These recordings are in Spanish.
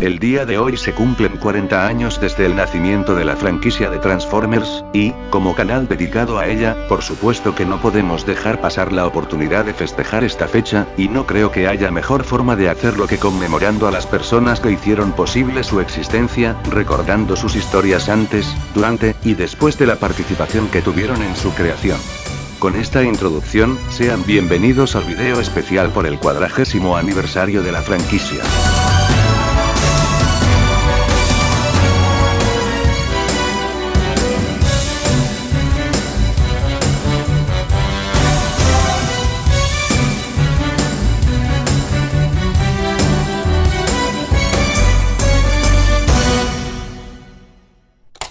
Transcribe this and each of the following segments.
El día de hoy se cumplen 40 años desde el nacimiento de la franquicia de Transformers, y, como canal dedicado a ella, por supuesto que no podemos dejar pasar la oportunidad de festejar esta fecha, y no creo que haya mejor forma de hacerlo que conmemorando a las personas que hicieron posible su existencia, recordando sus historias antes, durante, y después de la participación que tuvieron en su creación. Con esta introducción, sean bienvenidos al video especial por el 40º aniversario de la franquicia.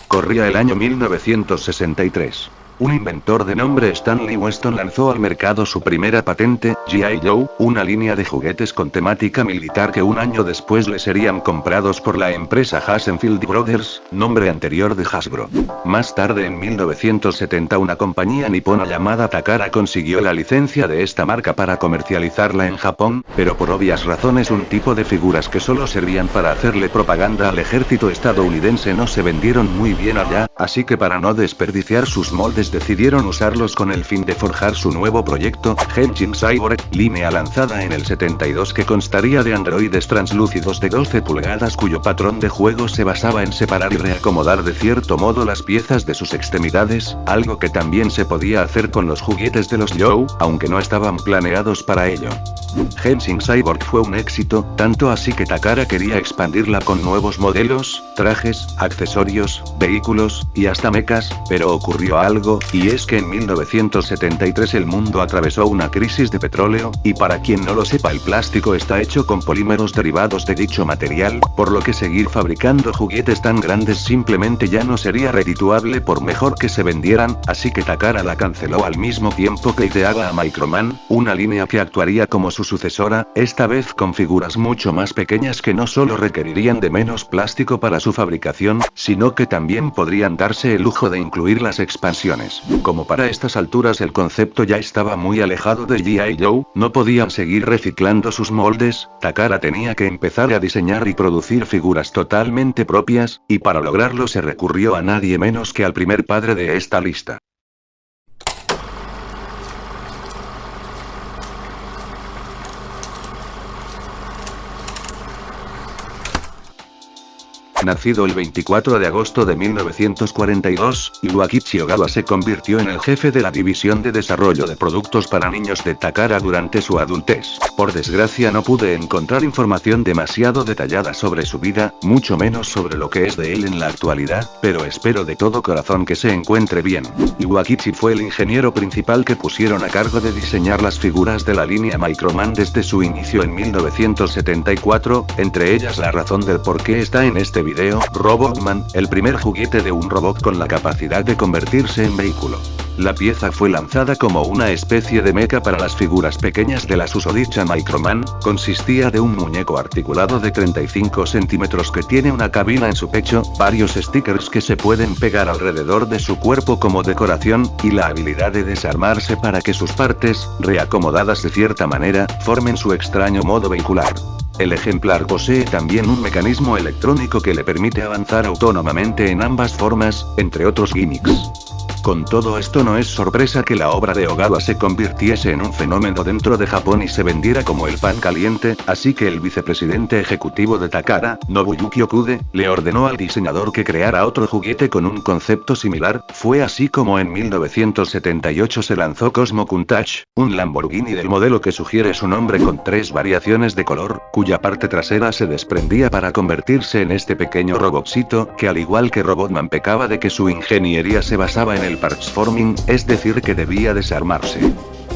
Corría el año 1963. Un inventor de nombre Stanley Weston lanzó al mercado su primera patente, G.I. Joe, una línea de juguetes con temática militar que un año después le serían comprados por la empresa Hassenfield Brothers, nombre anterior de Hasbro. Más tarde en 1970 una compañía nipona llamada Takara consiguió la licencia de esta marca para comercializarla en Japón, pero por obvias razones un tipo de figuras que solo servían para hacerle propaganda al ejército estadounidense no se vendieron muy bien allá, así que para no desperdiciar sus moldes decidieron usarlos con el fin de forjar su nuevo proyecto, Henshin Cyborg, línea lanzada en el 72 que constaría de androides translúcidos de 12 pulgadas cuyo patrón de juego se basaba en separar y reacomodar de cierto modo las piezas de sus extremidades, algo que también se podía hacer con los juguetes de los Joe, aunque no estaban planeados para ello. Henshin Cyborg fue un éxito, tanto así que Takara quería expandirla con nuevos modelos, trajes, accesorios, vehículos, y hasta mechas, pero ocurrió algo, y es que en 1973 el mundo atravesó una crisis de petróleo, y para quien no lo sepa el plástico está hecho con polímeros derivados de dicho material, por lo que seguir fabricando juguetes tan grandes simplemente ya no sería redituable por mejor que se vendieran, así que Takara la canceló al mismo tiempo que ideaba a Microman, una línea que actuaría como su sucesora, esta vez con figuras mucho más pequeñas que no solo requerirían de menos plástico para su fabricación, sino que también podrían darse el lujo de incluir las expansiones. Como para estas alturas el concepto ya estaba muy alejado de G.I. Joe, no podían seguir reciclando sus moldes, Takara tenía que empezar a diseñar y producir figuras totalmente propias, y para lograrlo se recurrió a nadie menos que al primer padre de esta lista. Nacido el 24 de agosto de 1942, Iwakichi Ogawa se convirtió en el jefe de la división de desarrollo de productos para niños de Takara durante su adultez. Por desgracia no pude encontrar información demasiado detallada sobre su vida, mucho menos sobre lo que es de él en la actualidad, pero espero de todo corazón que se encuentre bien. Iwakichi fue el ingeniero principal que pusieron a cargo de diseñar las figuras de la línea Microman desde su inicio en 1974, entre ellas la razón del por qué está en este video, Robotman, el primer juguete de un robot con la capacidad de convertirse en vehículo. La pieza fue lanzada como una especie de mecha para las figuras pequeñas de la susodicha Microman, consistía de un muñeco articulado de 35 centímetros que tiene una cabina en su pecho, varios stickers que se pueden pegar alrededor de su cuerpo como decoración, y la habilidad de desarmarse para que sus partes, reacomodadas de cierta manera, formen su extraño modo vehicular. El ejemplar posee también un mecanismo electrónico que le permite avanzar autónomamente en ambas formas, entre otros gimmicks. Con todo esto no es sorpresa que la obra de Ogawa se convirtiese en un fenómeno dentro de Japón y se vendiera como el pan caliente, así que el vicepresidente ejecutivo de Takara, Nobuyuki Okude, le ordenó al diseñador que creara otro juguete con un concepto similar. Fue así como en 1978 se lanzó Cosmo Countach, un Lamborghini del modelo que sugiere su nombre con 3 variaciones de color, cuya parte trasera se desprendía para convertirse en este pequeño robotcito, que al igual que Robotman pecaba de que su ingeniería se basaba en el partsforming, es decir que debía desarmarse.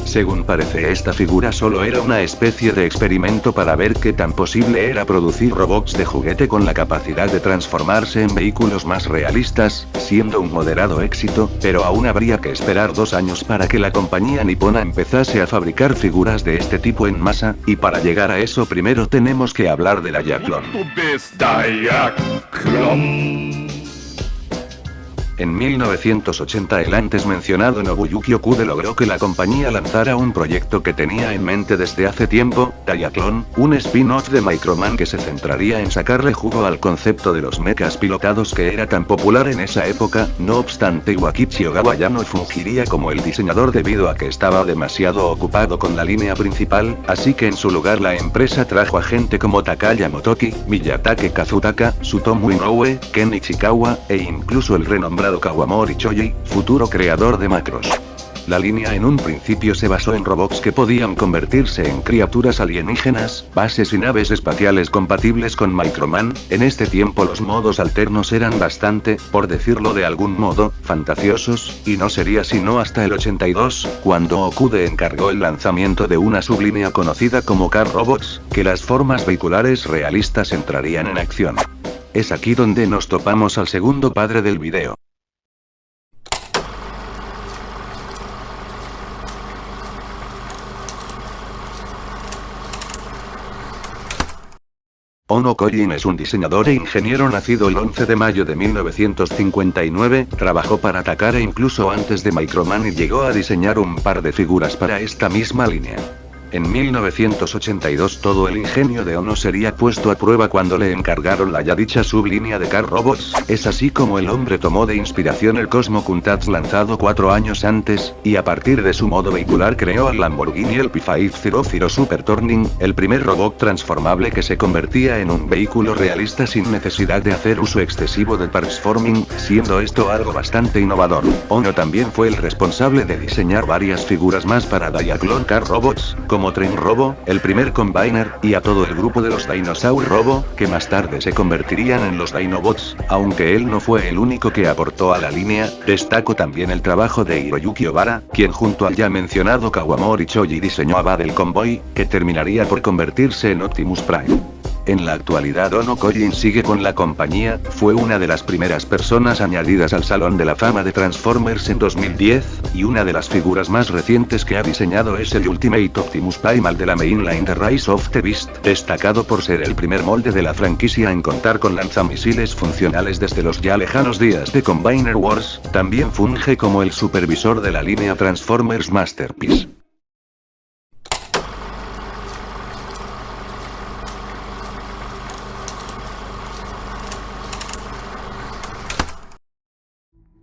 Según parece esta figura solo era una especie de experimento para ver qué tan posible era producir robots de juguete con la capacidad de transformarse en vehículos más realistas, siendo un moderado éxito, pero aún habría que esperar 2 años para que la compañía nipona empezase a fabricar figuras de este tipo en masa, y para llegar a eso primero tenemos que hablar de la Diaclone. En 1980 el antes mencionado Nobuyuki Okude logró que la compañía lanzara un proyecto que tenía en mente desde hace tiempo, Diaclone, un spin-off de Microman que se centraría en sacarle jugo al concepto de los mechas pilotados que era tan popular en esa época. No obstante, Iwakichi Ogawa ya no fungiría como el diseñador debido a que estaba demasiado ocupado con la línea principal, así que en su lugar la empresa trajo a gente como Takaya Motoki, Miyatake Kazutaka, Tsutomu Inoue, Ken Ichikawa, e incluso el renombrado Kawamori Shoji, futuro creador de macros. La línea en un principio se basó en robots que podían convertirse en criaturas alienígenas, bases y naves espaciales compatibles con Microman. En este tiempo los modos alternos eran bastante, por decirlo de algún modo, fantasiosos, y no sería sino hasta el 82, cuando Okude encargó el lanzamiento de una sublínea conocida como Car Robots, que las formas vehiculares realistas entrarían en acción. Es aquí donde nos topamos al segundo padre del video. Ono Kojin es un diseñador e ingeniero nacido el 11 de mayo de 1959, trabajó para Takara incluso antes de Microman y llegó a diseñar un par de figuras para esta misma línea. En 1982 todo el ingenio de Ono sería puesto a prueba cuando le encargaron la ya dicha sublínea de Car Robots. Es así como el hombre tomó de inspiración el Cosmo Countach lanzado 4 años antes, y a partir de su modo vehicular creó al Lamborghini el P500 Super Turning, el primer robot transformable que se convertía en un vehículo realista sin necesidad de hacer uso excesivo de partsforming, siendo esto algo bastante innovador. Ono también fue el responsable de diseñar varias figuras más para Diaclone Car Robots, como Tren Robo, el primer Combiner, y a todo el grupo de los Dinosaur Robo, que más tarde se convertirían en los Dinobots. Aunque él no fue el único que aportó a la línea, destacó también el trabajo de Hiroyuki Obara, quien junto al ya mencionado Kawamori Shoji diseñó a Battle Convoy, que terminaría por convertirse en Optimus Prime. En la actualidad Ono Kojin sigue con la compañía, fue una de las primeras personas añadidas al Salón de la Fama de Transformers en 2010, y una de las figuras más recientes que ha diseñado es el Ultimate Optimus Primal de la mainline de Rise of the Beast, destacado por ser el primer molde de la franquicia en contar con lanzamisiles funcionales desde los ya lejanos días de Combiner Wars. También funge como el supervisor de la línea Transformers Masterpiece.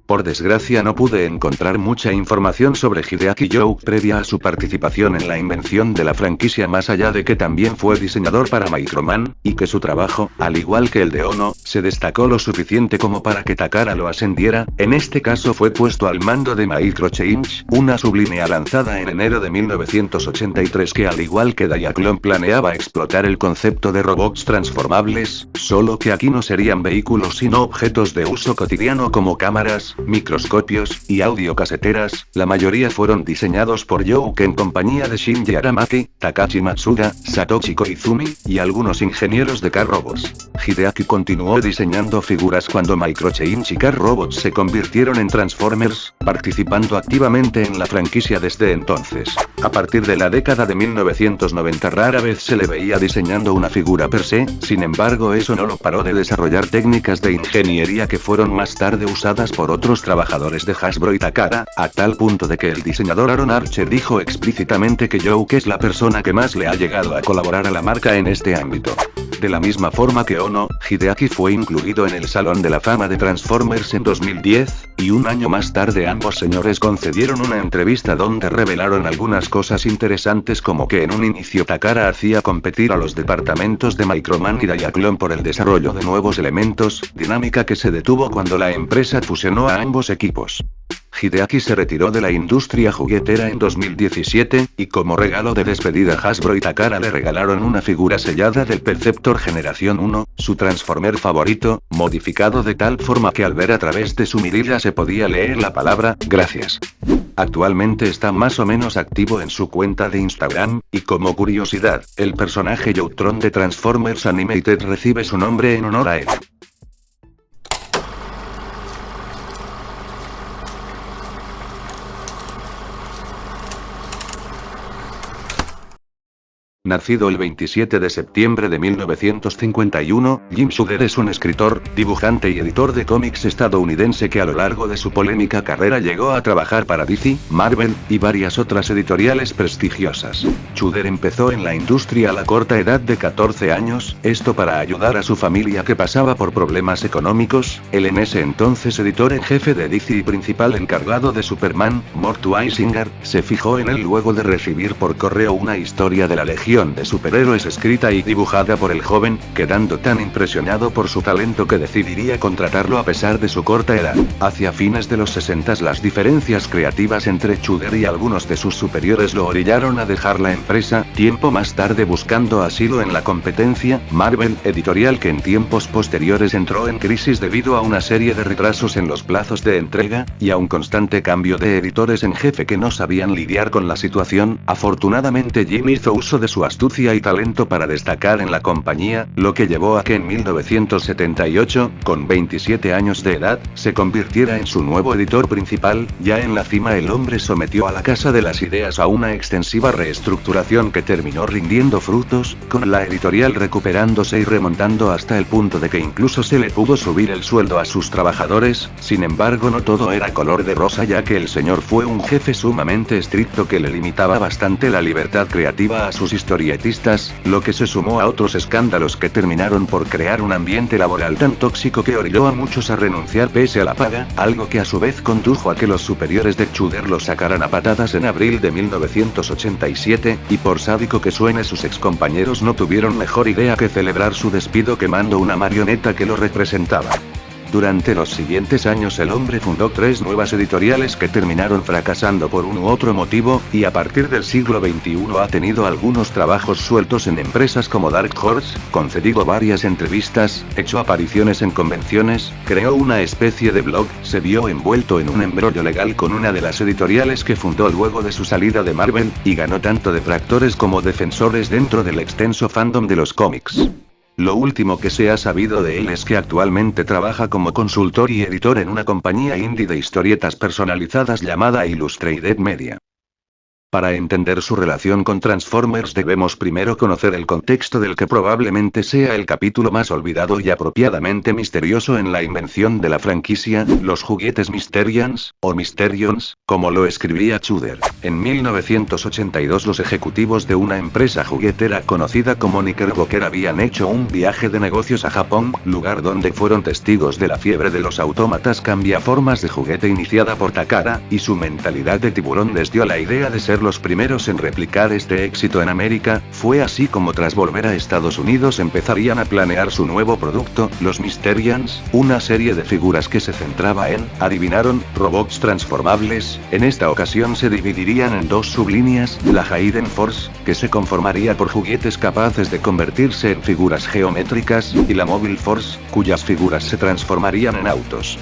Por desgracia no pude encontrar mucha información sobre Hideaki Youo previa a su participación en la invención de la franquicia más allá de que también fue diseñador para Microman, y que su trabajo, al igual que el de Ono, se destacó lo suficiente como para que Takara lo ascendiera. En este caso fue puesto al mando de Microchange, una sublínea lanzada en enero de 1983 que al igual que Diaclone planeaba explotar el concepto de robots transformables, solo que aquí no serían vehículos sino objetos de uso cotidiano como cámaras, microscopios, y audiocaseteras. La mayoría fueron diseñados por Youke en compañía de Shinji Aramaki, Takashi Matsuda, Satoshi Koizumi, y algunos ingenieros de Car Robots. Hideaki continuó diseñando figuras cuando Microchange y Car Robots se convirtieron en Transformers, participando activamente en la franquicia desde entonces. A partir de la década de 1990 rara vez se le veía diseñando una figura per se, sin embargo eso no lo paró de desarrollar técnicas de ingeniería que fueron más tarde usadas por otros trabajadores de Hasbro y Takara, a tal punto de que el diseñador Aaron Archer dijo explícitamente que Youke es la persona que más le ha llegado a colaborar a la marca en este ámbito. De la misma forma que Ono, Hideaki fue incluido en el Salón de la Fama de Transformers en 2010, y un año más tarde ambos señores concedieron una entrevista donde revelaron algunas cosas interesantes como que en un inicio Takara hacía competir a los departamentos de Microman y Diaclone por el desarrollo de nuevos elementos, dinámica que se detuvo cuando la empresa fusionó a ambos equipos. Hideaki se retiró de la industria juguetera en 2017, y como regalo de despedida Hasbro y Takara le regalaron una figura sellada del Perceptor Generación 1, su Transformer favorito, modificado de tal forma que al ver a través de su mirilla se podía leer la palabra, gracias. Actualmente está más o menos activo en su cuenta de Instagram, y como curiosidad, el personaje Joutron de Transformers Animated recibe su nombre en honor a él. Nacido el 27 de septiembre de 1951, Jim Shooter es un escritor, dibujante y editor de cómics estadounidense que a lo largo de su polémica carrera llegó a trabajar para DC, Marvel, y varias otras editoriales prestigiosas. Shooter empezó en la industria a la corta edad de 14 años, esto para ayudar a su familia que pasaba por problemas económicos. El en ese entonces editor en jefe de DC y principal encargado de Superman, Mort Weisinger, se fijó en él luego de recibir por correo una historia de la Legión de superhéroes escrita y dibujada por el joven, quedando tan impresionado por su talento que decidiría contratarlo a pesar de su corta edad. Hacia fines de los 60 las diferencias creativas entre Shooter y algunos de sus superiores lo orillaron a dejar la empresa, tiempo más tarde buscando asilo en la competencia, Marvel, editorial que en tiempos posteriores entró en crisis debido a una serie de retrasos en los plazos de entrega, y a un constante cambio de editores en jefe que no sabían lidiar con la situación. Afortunadamente Jim hizo uso de su astucia y talento para destacar en la compañía, lo que llevó a que en 1978, con 27 años de edad, se convirtiera en su nuevo editor principal. Ya en la cima el hombre sometió a la Casa de las Ideas a una extensiva reestructuración que terminó rindiendo frutos, con la editorial recuperándose y remontando hasta el punto de que incluso se le pudo subir el sueldo a sus trabajadores. Sin embargo, no todo era color de rosa, ya que el señor fue un jefe sumamente estricto que le limitaba bastante la libertad creativa a sus historietistas, lo que se sumó a otros escándalos que terminaron por crear un ambiente laboral tan tóxico que orilló a muchos a renunciar pese a la paga, algo que a su vez condujo a que los superiores de Shooter lo sacaran a patadas en abril de 1987, y por sádico que suene sus excompañeros no tuvieron mejor idea que celebrar su despido quemando una marioneta que lo representaba. Durante los siguientes años el hombre fundó 3 nuevas editoriales que terminaron fracasando por un u otro motivo, y a partir del siglo XXI ha tenido algunos trabajos sueltos en empresas como Dark Horse, concedido varias entrevistas, hecho apariciones en convenciones, creó una especie de blog, se vio envuelto en un embrollo legal con una de las editoriales que fundó luego de su salida de Marvel, y ganó tanto detractores como defensores dentro del extenso fandom de los cómics. Lo último que se ha sabido de él es que actualmente trabaja como consultor y editor en una compañía indie de historietas personalizadas llamada Illustrated Media. Para entender su relación con Transformers debemos primero conocer el contexto del que probablemente sea el capítulo más olvidado y apropiadamente misterioso en la invención de la franquicia, los juguetes Mysterians, o Mysterions, como lo escribía Shooter. En 1982 los ejecutivos de una empresa juguetera conocida como Knickerbocker habían hecho un viaje de negocios a Japón, lugar donde fueron testigos de la fiebre de los autómatas cambiaformas de juguete iniciada por Takara, y su mentalidad de tiburón les dio la idea de ser los primeros en replicar este éxito en América. Fue así como tras volver a Estados Unidos empezarían a planear su nuevo producto, los Mysterians, una serie de figuras que se centraba en, adivinaron, robots transformables. En esta ocasión se dividirían en 2 sublíneas, la Hayden Force, que se conformaría por juguetes capaces de convertirse en figuras geométricas, y la Mobile Force, cuyas figuras se transformarían en autos.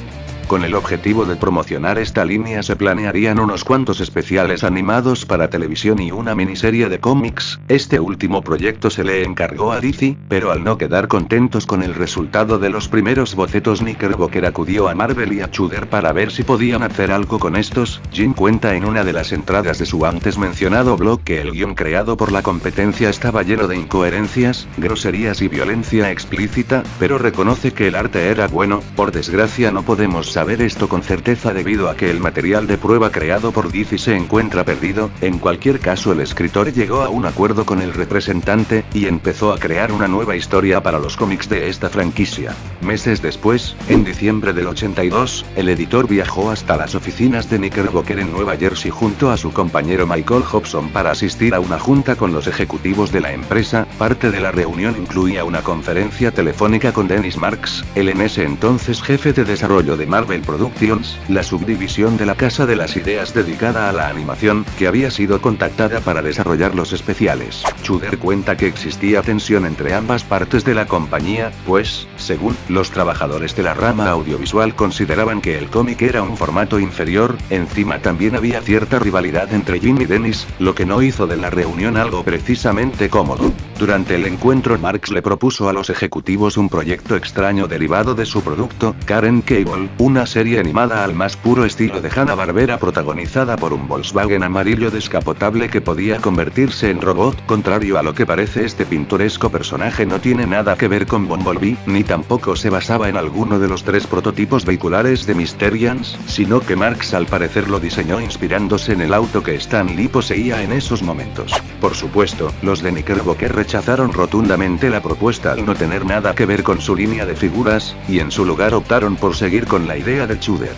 Con el objetivo de promocionar esta línea se planearían unos cuantos especiales animados para televisión y una miniserie de cómics. Este último proyecto se le encargó a DC, pero al no quedar contentos con el resultado de los primeros bocetos Knickerbocker acudió a Marvel y a Shooter para ver si podían hacer algo con estos. Jim cuenta en una de las entradas de su antes mencionado blog que el guión creado por la competencia estaba lleno de incoherencias, groserías y violencia explícita, pero reconoce que el arte era bueno. Por desgracia no podemos saber esto con certeza debido a que el material de prueba creado por DC se encuentra perdido. En cualquier caso el escritor llegó a un acuerdo con el representante, y empezó a crear una nueva historia para los cómics de esta franquicia. Meses después, en diciembre del 82, el editor viajó hasta las oficinas de Knickerbocker en Nueva Jersey junto a su compañero Michael Hobson para asistir a una junta con los ejecutivos de la empresa. Parte de la reunión incluía una conferencia telefónica con Dennis Marks, el en ese entonces jefe de desarrollo de Marvel Productions, la subdivisión de la Casa de las Ideas dedicada a la animación, que había sido contactada para desarrollar los especiales. Shooter cuenta que existía tensión entre ambas partes de la compañía, pues, según los trabajadores de la rama audiovisual consideraban que el cómic era un formato inferior. Encima también había cierta rivalidad entre Jim y Dennis, lo que no hizo de la reunión algo precisamente cómodo. Durante el encuentro Marx le propuso a los ejecutivos un proyecto extraño derivado de su producto, Karen Cable, una serie animada al más puro estilo de Hanna-Barbera protagonizada por un Volkswagen amarillo descapotable que podía convertirse en robot. Contrario a lo que parece, este pintoresco personaje no tiene nada que ver con Bumblebee, ni tampoco se basaba en alguno de los 3 prototipos vehiculares de Mysterians, sino que Marx al parecer lo diseñó inspirándose en el auto que Stan Lee poseía en esos momentos. Por supuesto, los de Knickerbocker rechazaron rotundamente la propuesta al no tener nada que ver con su línea de figuras, y en su lugar optaron por seguir con la idea de Chuder.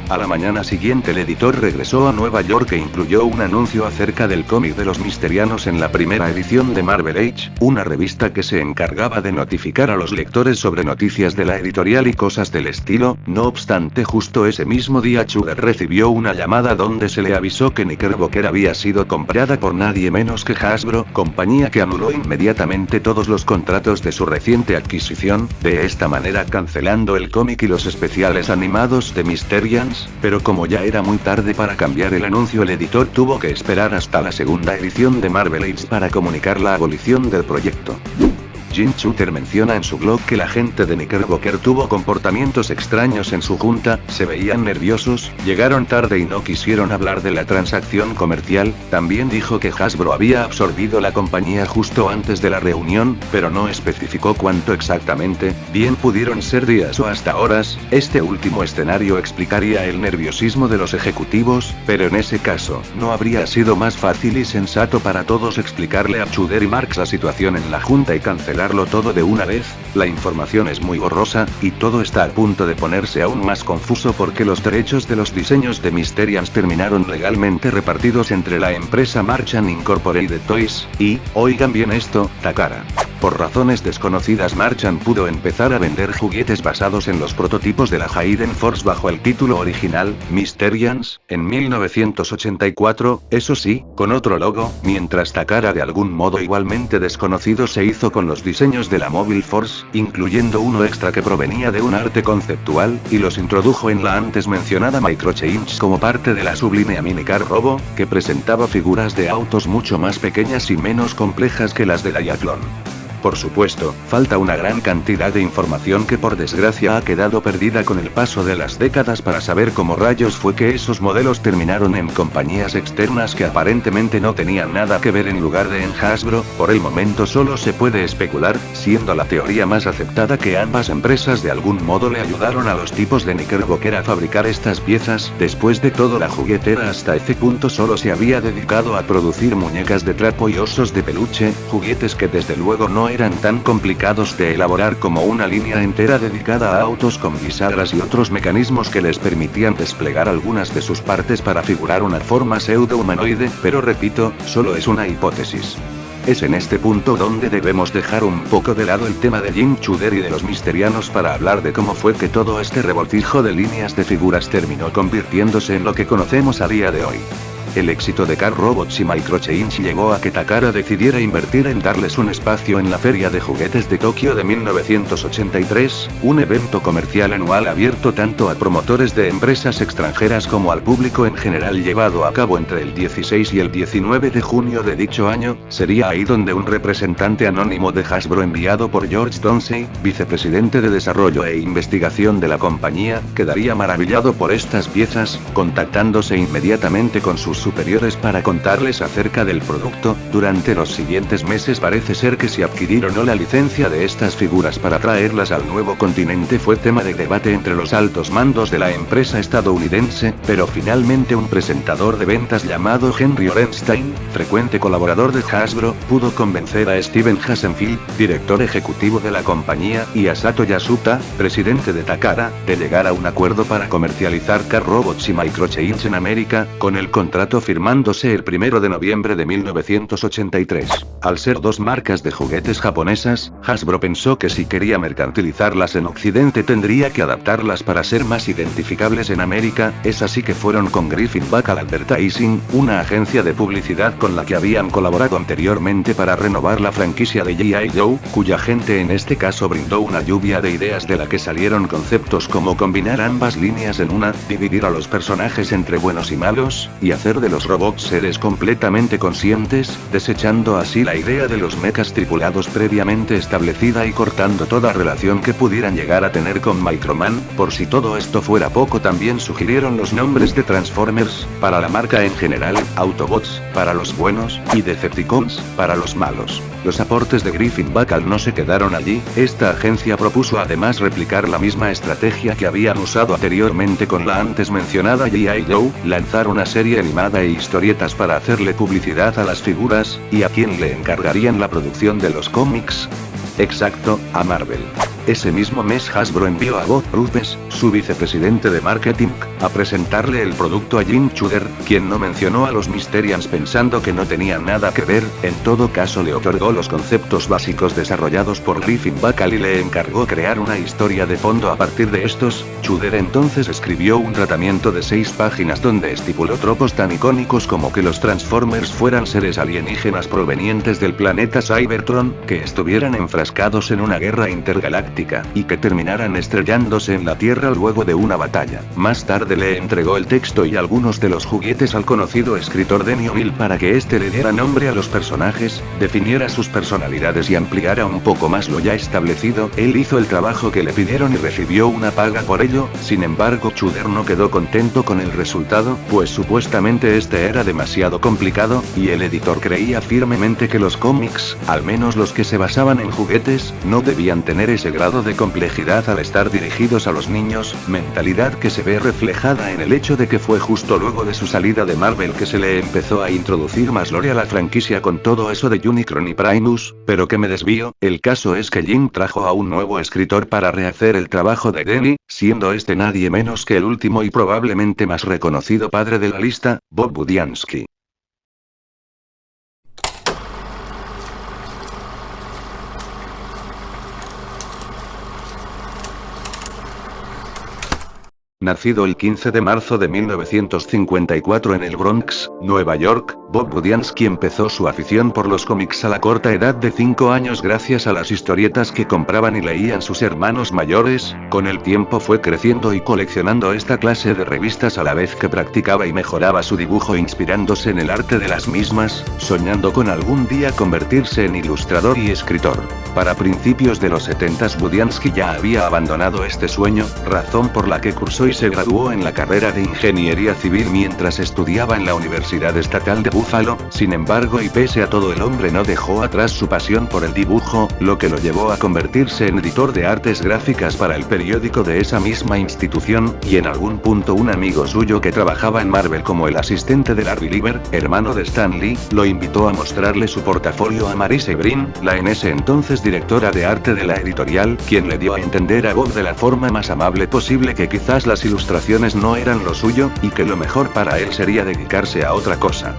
A la mañana siguiente el editor regresó a Nueva York e incluyó un anuncio acerca del cómic de los Mysterianos en la primera edición de Marvel Age, una revista que se encargaba de notificar a los lectores sobre noticias de la editorial y cosas del estilo. No obstante, justo ese mismo día Chuder recibió una llamada donde se le avisó que Knickerbocker había sido comprada por nadie menos que Hasbro, compañía que anuló inmediatamente todos los contratos de su reciente adquisición, de esta manera cancelando el cómic y los especiales animados de Mysterians. Pero como ya era muy tarde para cambiar el anuncio, el editor tuvo que esperar hasta la segunda edición de Marvel Age para comunicar la abolición del proyecto. Jim Shooter menciona en su blog que la gente de Knickerbocker tuvo comportamientos extraños en su junta, se veían nerviosos, llegaron tarde y no quisieron hablar de la transacción comercial. También dijo que Hasbro había absorbido la compañía justo antes de la reunión, pero no especificó cuánto exactamente, bien pudieron ser días o hasta horas. Este último escenario explicaría el nerviosismo de los ejecutivos, pero en ese caso, ¿no habría sido más fácil y sensato para todos explicarle a Chuder y Marx la situación en la junta y cancelar todo de una vez? La información es muy borrosa, y todo está a punto de ponerse aún más confuso porque los derechos de los diseños de Mysterians terminaron legalmente repartidos entre la empresa Marchand Incorporated Toys, y, oigan bien esto, Takara. Por razones desconocidas Marchand pudo empezar a vender juguetes basados en los prototipos de la Hayden Force bajo el título original, Mysterians, en 1984, eso sí, con otro logo, mientras Takara de algún modo igualmente desconocido se hizo con los diseños de la Mobile Force, incluyendo uno extra que provenía de un arte conceptual, y los introdujo en la antes mencionada Microchange como parte de la sublínea Minicar Robo, que presentaba figuras de autos mucho más pequeñas y menos complejas que las de Diathlon. Por supuesto, falta una gran cantidad de información que por desgracia ha quedado perdida con el paso de las décadas para saber cómo rayos fue que esos modelos terminaron en compañías externas que aparentemente no tenían nada que ver en lugar de en Hasbro. Por el momento solo se puede especular, siendo la teoría más aceptada que ambas empresas de algún modo le ayudaron a los tipos de Knickerbocker a fabricar estas piezas. Después de todo, la juguetera hasta ese punto solo se había dedicado a producir muñecas de trapo y osos de peluche, juguetes que desde luego no eran tan complicados de elaborar como una línea entera dedicada a autos con bisagras y otros mecanismos que les permitían desplegar algunas de sus partes para figurar una forma pseudo-humanoide, pero repito, solo es una hipótesis. Es en este punto donde debemos dejar un poco de lado el tema de Jim Shooter y de los Mysterianos para hablar de cómo fue que todo este revoltijo de líneas de figuras terminó convirtiéndose en lo que conocemos a día de hoy. El éxito de Car Robots y Microchange llegó a que Takara decidiera invertir en darles un espacio en la Feria de Juguetes de Tokio de 1983, un evento comercial anual abierto tanto a promotores de empresas extranjeras como al público en general, llevado a cabo entre el 16 y el 19 de junio de dicho año. Sería ahí donde un representante anónimo de Hasbro enviado por George Donsey, vicepresidente de desarrollo e investigación de la compañía, quedaría maravillado por estas piezas, contactándose inmediatamente con sus superiores para contarles acerca del producto. Durante los siguientes meses parece ser que si adquirir o no la licencia de estas figuras para traerlas al nuevo continente fue tema de debate entre los altos mandos de la empresa estadounidense, pero finalmente un presentador de ventas llamado Henry Orenstein, frecuente colaborador de Hasbro, pudo convencer a Steven Hasenfield, director ejecutivo de la compañía, y a Sato Yasuta, presidente de Takara, de llegar a un acuerdo para comercializar Car Robots y Microchange en América, con el contrato firmándose el 1 de noviembre de 1983. Al ser dos marcas de juguetes japonesas, Hasbro pensó que si quería mercantilizarlas en Occidente tendría que adaptarlas para ser más identificables en América. Es así que fueron con Griffin Bacal Advertising, una agencia de publicidad con la que habían colaborado anteriormente para renovar la franquicia de G.I. Joe, cuya gente en este caso brindó una lluvia de ideas de la que salieron conceptos como combinar ambas líneas en una, dividir a los personajes entre buenos y malos, y hacer de los robots seres completamente conscientes, desechando así la idea de los mechas tripulados previamente establecida y cortando toda relación que pudieran llegar a tener con Microman. Por si todo esto fuera poco, también sugirieron los nombres de Transformers, para la marca en general, Autobots, para los buenos, y Decepticons, para los malos. Los aportes de Griffin Buckle no se quedaron allí, esta agencia propuso además replicar la misma estrategia que habían usado anteriormente con la antes mencionada G.I. Joe, lanzar una serie animada e historietas para hacerle publicidad a las figuras, ¿y a quién le encargarían la producción de los cómics? Exacto, a Marvel. Ese mismo mes Hasbro envió a Bob Bruce, su vicepresidente de marketing, a presentarle el producto a Jim Shooter, quien no mencionó a los Mysterians pensando que no tenían nada que ver. En todo caso le otorgó los conceptos básicos desarrollados por Griffin Buckle y le encargó crear una historia de fondo a partir de estos. Shooter entonces escribió un tratamiento de 6 páginas donde estipuló tropos tan icónicos como que los Transformers fueran seres alienígenas provenientes del planeta Cybertron, que estuvieran enfrascados en una guerra intergaláctica y que terminaran estrellándose en la Tierra luego de una batalla. Más tarde le entregó el texto y algunos de los juguetes al conocido escritor Denny O'Neil para que éste le diera nombre a los personajes, definiera sus personalidades y ampliara un poco más lo ya establecido. Él hizo el trabajo que le pidieron y recibió una paga por ello. Sin embargo, Shooter no quedó contento con el resultado, pues supuestamente este era demasiado complicado, y el editor creía firmemente que los cómics, al menos los que se basaban en juguetes, no debían tener ese grado de complejidad al estar dirigidos a los niños, mentalidad que se ve reflejada en el hecho de que fue justo luego de su salida de Marvel que se le empezó a introducir más lore a la franquicia con todo eso de Unicron y Primus, pero que me desvío. El caso es que Jim trajo a un nuevo escritor para rehacer el trabajo de Denny, siendo este nadie menos que el último y probablemente más reconocido padre de la lista, Bob Budiansky. Nacido el 15 de marzo de 1954 en el Bronx, Nueva York, Bob Budiansky empezó su afición por los cómics a la corta edad de 5 años gracias a las historietas que compraban y leían sus hermanos mayores. Con el tiempo fue creciendo y coleccionando esta clase de revistas a la vez que practicaba y mejoraba su dibujo inspirándose en el arte de las mismas, soñando con algún día convertirse en ilustrador y escritor. Para principios de los 70s Budiansky ya había abandonado este sueño, razón por la que cursó y se graduó en la carrera de Ingeniería Civil mientras estudiaba en la Universidad Estatal de Buffalo. Sin embargo, y pese a todo, el hombre no dejó atrás su pasión por el dibujo, lo que lo llevó a convertirse en editor de artes gráficas para el periódico de esa misma institución, y en algún punto un amigo suyo que trabajaba en Marvel como el asistente de Larry Lieber, hermano de Stan Lee, lo invitó a mostrarle su portafolio a Marise Brin, la en ese entonces directora de arte de la editorial, quien le dio a entender a Bob de la forma más amable posible que quizás las ilustraciones no eran lo suyo, y que lo mejor para él sería dedicarse a otra cosa.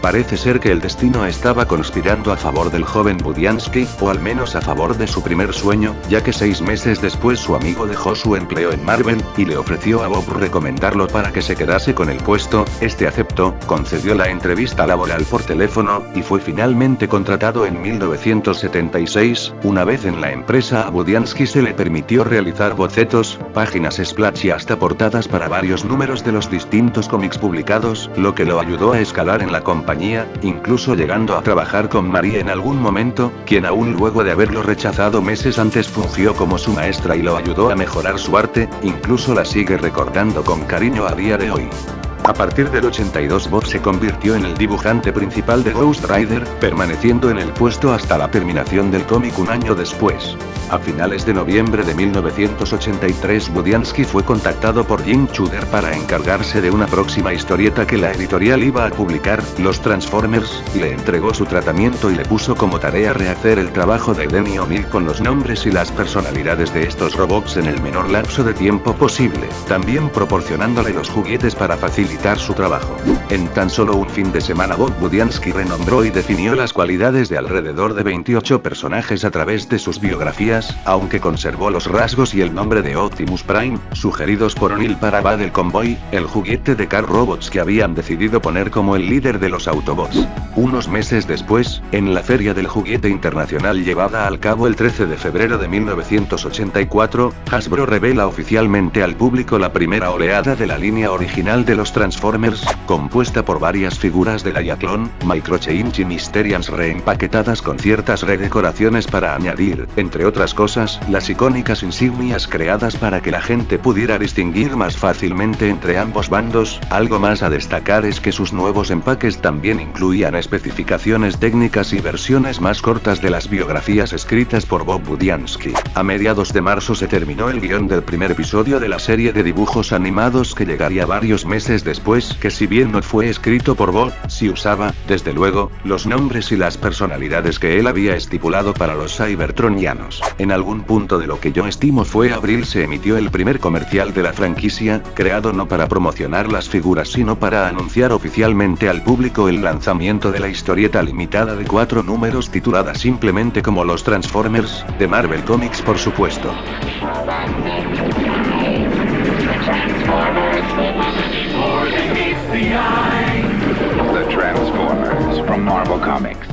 Parece ser que el destino estaba conspirando a favor del joven Budiansky, o al menos a favor de su primer sueño, ya que 6 meses después su amigo dejó su empleo en Marvel, y le ofreció a Bob recomendarlo para que se quedase con el puesto. Este aceptó, concedió la entrevista laboral por teléfono, y fue finalmente contratado en 1976. Una vez en la empresa, a Budiansky se le permitió realizar bocetos, páginas splash y hasta portadas para varios números de los distintos cómics publicados, lo que lo ayudó a escalar en la compañía, incluso llegando a trabajar con Marie en algún momento, quien aún luego de haberlo rechazado meses antes fungió como su maestra y lo ayudó a mejorar su arte. Incluso la sigue recordando con cariño a día de hoy. A partir del 82 Bob se convirtió en el dibujante principal de Ghost Rider, permaneciendo en el puesto hasta la terminación del cómic un año después. A finales de noviembre de 1983 Budiansky fue contactado por Jim Shooter para encargarse de una próxima historieta que la editorial iba a publicar, Los Transformers, y le entregó su tratamiento y le puso como tarea rehacer el trabajo de Denny O'Neil con los nombres y las personalidades de estos robots en el menor lapso de tiempo posible, también proporcionándole los juguetes para facilitar su trabajo. En tan solo un fin de semana Bob Budiansky renombró y definió las cualidades de alrededor de 28 personajes a través de sus biografías, figuras, aunque conservó los rasgos y el nombre de Optimus Prime, sugeridos por O'Neill para Battle Convoy, el juguete de Car Robots que habían decidido poner como el líder de los Autobots. Unos meses después, en la Feria del Juguete Internacional llevada al cabo el 13 de febrero de 1984, Hasbro revela oficialmente al público la primera oleada de la línea original de los Transformers, compuesta por varias figuras de Diaclone, Microchange y Mysterians reempaquetadas con ciertas redecoraciones para añadir, entre otras cosas, las icónicas insignias creadas para que la gente pudiera distinguir más fácilmente entre ambos bandos. Algo más a destacar es que sus nuevos empaques también incluían especificaciones técnicas y versiones más cortas de las biografías escritas por Bob Budiansky. A mediados de marzo se terminó el guión del primer episodio de la serie de dibujos animados que llegaría varios meses después, que si bien no fue escrito por Bob, sí usaba, desde luego, los nombres y las personalidades que él había estipulado para los cybertronianos. En algún punto de lo que yo estimo fue abril se emitió el primer comercial de la franquicia, creado no para promocionar las figuras sino para anunciar oficialmente al público el lanzamiento de la historieta limitada de 4 números titulada simplemente como Los Transformers, de Marvel Comics por supuesto. The Transformers from Marvel Comics.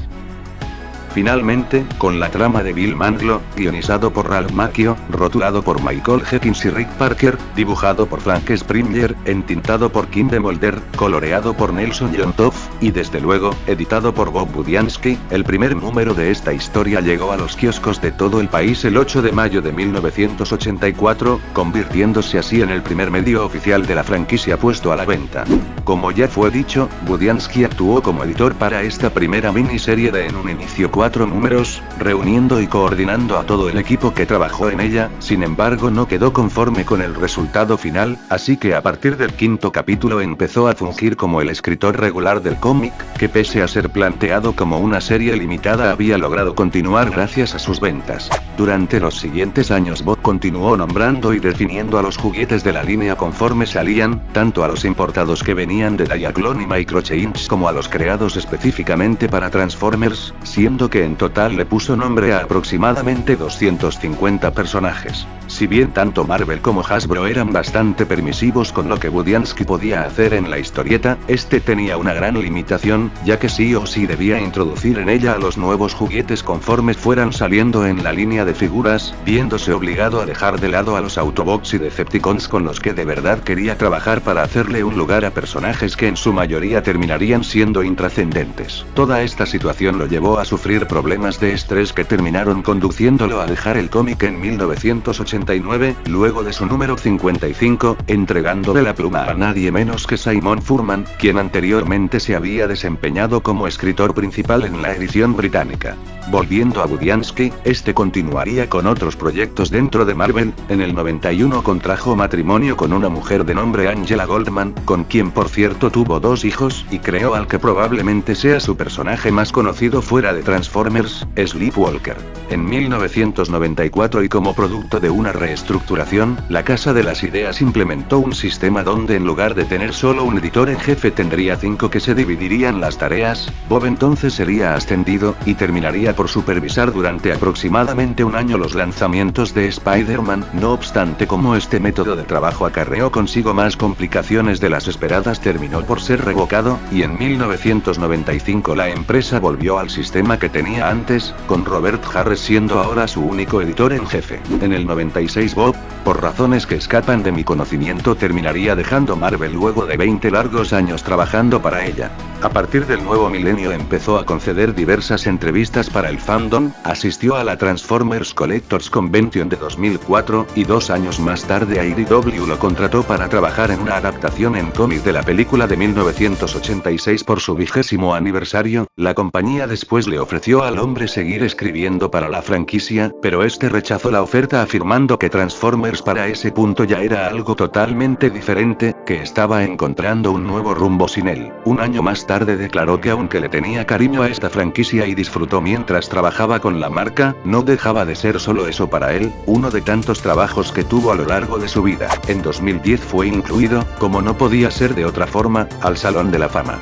Finalmente, con la trama de Bill Mantlo, guionizado por Ralph Macchio, rotulado por Michael Jenkins y Rick Parker, dibujado por Frank Springer, entintado por Kim DeMolder, coloreado por Nelson John Toff, y desde luego, editado por Bob Budiansky, el primer número de esta historia llegó a los kioscos de todo el país el 8 de mayo de 1984, convirtiéndose así en el primer medio oficial de la franquicia puesto a la venta. Como ya fue dicho, Budiansky actuó como editor para esta primera miniserie de en un inicio 4 números, reuniendo y coordinando a todo el equipo que trabajó en ella. Sin embargo, no quedó conforme con el resultado final, así que a partir del 5º capítulo empezó a fungir como el escritor regular del cómic, que pese a ser planteado como una serie limitada había logrado continuar gracias a sus ventas. Durante los siguientes años Bob continuó nombrando y definiendo a los juguetes de la línea conforme salían, tanto a los importados que venían de Diaclone y Microchange como a los creados específicamente para Transformers, siendo que en total le puso nombre a aproximadamente 250 personajes. Si bien tanto Marvel como Hasbro eran bastante permisivos con lo que Budiansky podía hacer en la historieta, este tenía una gran limitación, ya que sí o sí debía introducir en ella a los nuevos juguetes conforme fueran saliendo en la línea de figuras, viéndose obligado a dejar de lado a los Autobots y Decepticons con los que de verdad quería trabajar para hacerle un lugar a personajes que en su mayoría terminarían siendo intrascendentes. Toda esta situación lo llevó a sufrir problemas de estrés que terminaron conduciéndolo a dejar el cómic en 1989, luego de su número 55, entregándole la pluma a nadie menos que Simon Furman, quien anteriormente se había desempeñado como escritor principal en la edición británica. Volviendo a Budiansky, este continuaría con otros proyectos dentro de Marvel. En el 91 contrajo matrimonio con una mujer de nombre Angela Goldman, con quien por cierto tuvo 2 hijos, y creó al que probablemente sea su personaje más conocido fuera de Transformers, Sleepwalker. En 1994 y como producto de una reestructuración, la Casa de las Ideas implementó un sistema donde en lugar de tener solo un editor en jefe tendría 5 que se dividirían las tareas. Bob entonces sería ascendido, y terminaría por supervisar durante aproximadamente un año los lanzamientos de Spider-Man. No obstante, como este método de trabajo acarreó consigo más complicaciones de las esperadas, terminó por ser revocado, y en 1995 la empresa volvió al sistema que tenía antes, con Robert Harris siendo ahora su único editor en jefe. En el 96 Bob, por razones que escapan de mi conocimiento, terminaría dejando Marvel luego de 20 largos años trabajando para ella. A partir del nuevo milenio empezó a conceder diversas entrevistas para el fandom, asistió a la Transformers Collectors Convention de 2004, y 2 años más tarde IDW lo contrató para trabajar en una adaptación en cómic de la película de 1986 por su 20º aniversario. La compañía después le ofreció al hombre seguir escribiendo para la franquicia, pero este rechazó la oferta afirmando que Transformers para ese punto ya era algo totalmente diferente, que estaba encontrando un nuevo rumbo sin él. Un año más tarde declaró que aunque le tenía cariño a esta franquicia y disfrutó mientras trabajaba con la marca, no dejaba de ser solo eso para él, uno de tantos trabajos que tuvo a lo largo de su vida. En 2010 fue incluido, como no podía ser de otra forma, al Salón de la Fama.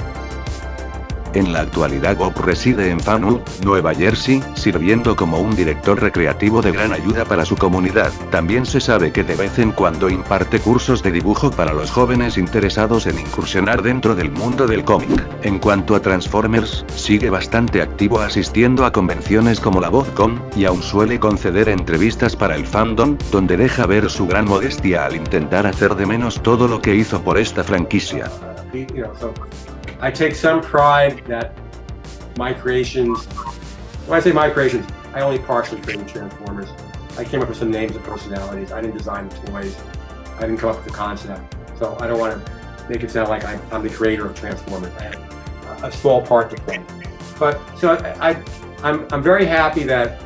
En la actualidad Bob reside en Faneuil, Nueva Jersey, sirviendo como un director recreativo de gran ayuda para su comunidad. También se sabe que de vez en cuando imparte cursos de dibujo para los jóvenes interesados en incursionar dentro del mundo del cómic. En cuanto a Transformers, sigue bastante activo asistiendo a convenciones como la BozdCon, y aún suele conceder entrevistas para el fandom, donde deja ver su gran modestia al intentar hacer de menos todo lo que hizo por esta franquicia. I take some pride that my creations, when I say my creations, I only partially created Transformers. I came up with some names and personalities. I didn't design the toys. I didn't come up with the concept. So I don't want to make it sound like I'm the creator of Transformers. I had a small part to play. But so I'm very happy that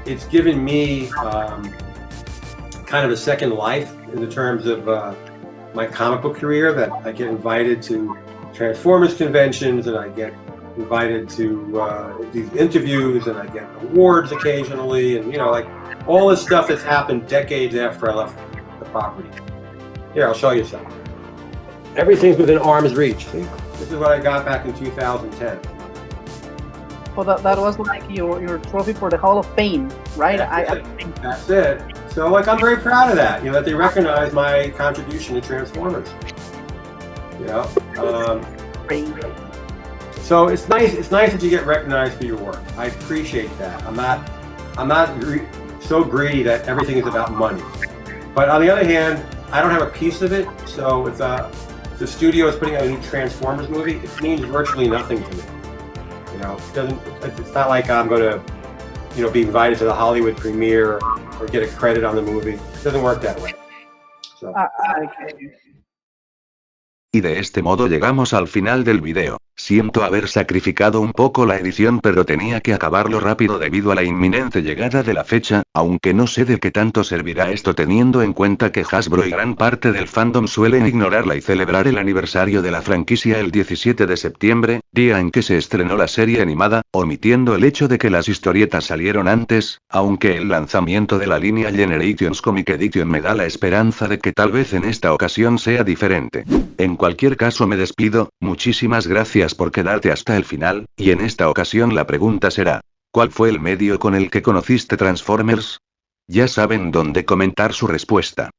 it's given me kind of a second life in the terms of my comic book career, that I get invited to Transformers conventions, and I get invited to these interviews, and I get awards occasionally, and like all this stuff that's happened decades after I left the property. Here, I'll show you some. Everything's within arm's reach. See? This is what I got back in 2010. Well, that was like your trophy for the Hall of Fame, right? That's it. So I'm very proud of that, that they recognize my contribution to Transformers. So it's nice that you get recognized for your work. I appreciate that. I'm not so greedy that everything is about money. But on the other hand, I don't have a piece of it. So if the studio is putting out a new Transformers movie, it means virtually nothing to me. It's not like I'm going to, be invited to the Hollywood premiere or get a credit on the movie. It doesn't work that way. So. Y de este modo llegamos al final del video. Siento haber sacrificado un poco la edición, pero tenía que acabarlo rápido debido a la inminente llegada de la fecha, aunque no sé de qué tanto servirá esto teniendo en cuenta que Hasbro y gran parte del fandom suelen ignorarla y celebrar el aniversario de la franquicia el 17 de septiembre, día en que se estrenó la serie animada, omitiendo el hecho de que las historietas salieron antes, aunque el lanzamiento de la línea Generations Comic Edition me da la esperanza de que tal vez en esta ocasión sea diferente. En cualquier caso me despido, muchísimas gracias por quedarte hasta el final, y en esta ocasión la pregunta será: ¿cuál fue el medio con el que conociste Transformers? Ya saben dónde comentar su respuesta.